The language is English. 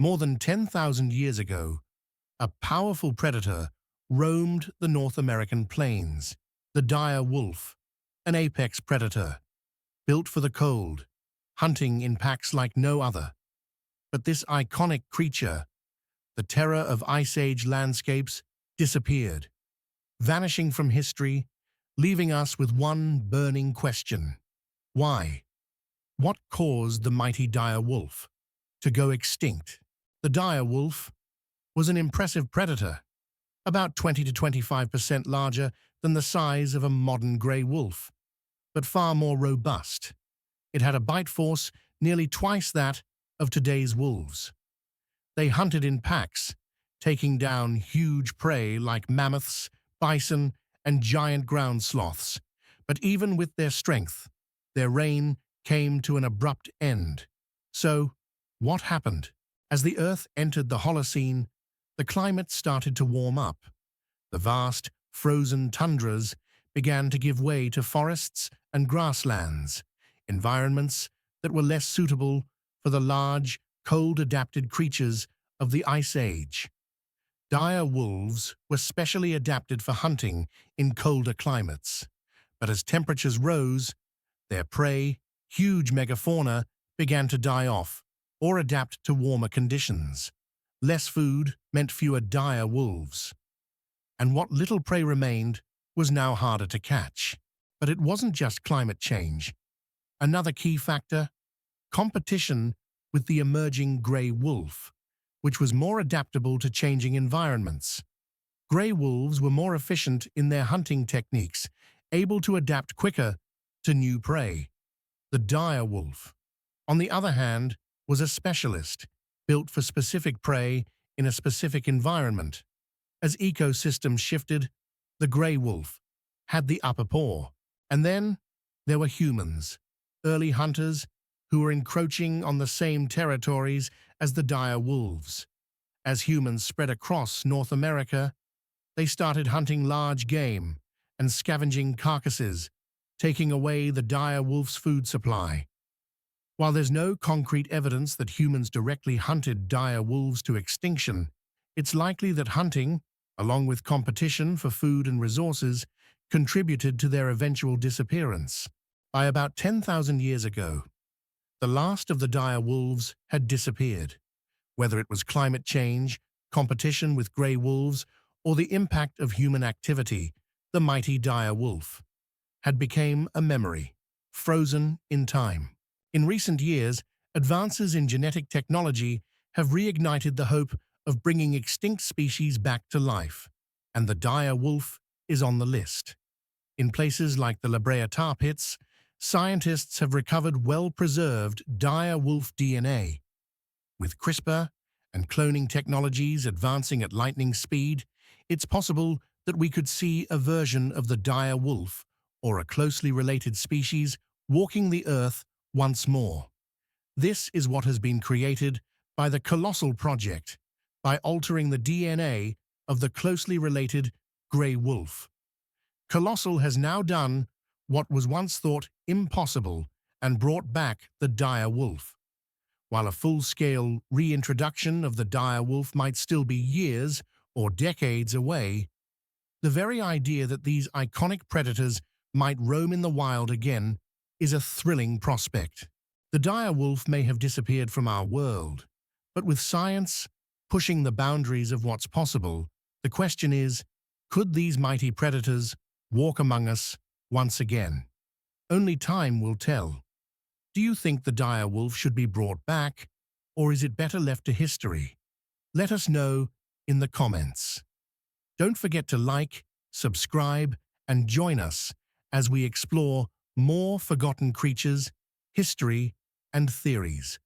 More than 10,000 years ago, a powerful predator roamed the North American plains, the dire wolf, an apex predator, built for the cold, hunting in packs like no other. But this iconic creature, the terror of Ice Age landscapes, disappeared, vanishing from history, leaving us with one burning question. Why? What caused the mighty dire wolf to go extinct? The dire wolf was an impressive predator, about 20 to 25% larger than the size of a modern grey wolf, but far more robust. It had a bite force nearly twice that of today's wolves. They hunted in packs, taking down huge prey like mammoths, bison, and giant ground sloths. But even with their strength, their reign came to an abrupt end. So, what happened? As the Earth entered the Holocene, the climate started to warm up. The vast, frozen tundras began to give way to forests and grasslands, environments that were less suitable for the large, cold-adapted creatures of the Ice Age. Dire wolves were specially adapted for hunting in colder climates, but as temperatures rose, their prey, huge megafauna, began to die off or adapt to warmer conditions. Less food meant fewer dire wolves, and what little prey remained was now harder to catch. But it wasn't just climate change. Another key factor: competition with the emerging grey wolf, which was more adaptable to changing environments. Grey wolves were more efficient in their hunting techniques, able to adapt quicker to new prey. The dire wolf, on the other hand, was a specialist, built for specific prey in a specific environment. As ecosystems shifted, the grey wolf had the upper paw. And then there were humans, early hunters who were encroaching on the same territories as the dire wolves. As humans spread across North America, they started hunting large game and scavenging carcasses, taking away the dire wolf's food supply. While there's no concrete evidence that humans directly hunted dire wolves to extinction, it's likely that hunting, along with competition for food and resources, contributed to their eventual disappearance. By about 10,000 years ago, the last of the dire wolves had disappeared. Whether it was climate change, competition with grey wolves, or the impact of human activity, the mighty dire wolf had become a memory, frozen in time. In recent years, advances in genetic technology have reignited the hope of bringing extinct species back to life, and the dire wolf is on the list. In places like the La Brea tar pits, scientists have recovered well-preserved dire wolf DNA. With CRISPR and cloning technologies advancing at lightning speed, it's possible that we could see a version of the dire wolf, or a closely related species, walking the Earth once more. This is what has been created by the Colossal Project, by altering the DNA of the closely related grey wolf. Colossal has now done what was once thought impossible and brought back the dire wolf. While a full-scale reintroduction of the dire wolf might still be years or decades away, the very idea that these iconic predators might roam in the wild again is a thrilling prospect. The dire wolf may have disappeared from our world, but with science pushing the boundaries of what's possible, the question is, could these mighty predators walk among us once again? Only time will tell. Do you think the dire wolf should be brought back, or is it better left to history? Let us know in the comments. Don't forget to like, subscribe, and join us as we explore more forgotten creatures, history, and theories.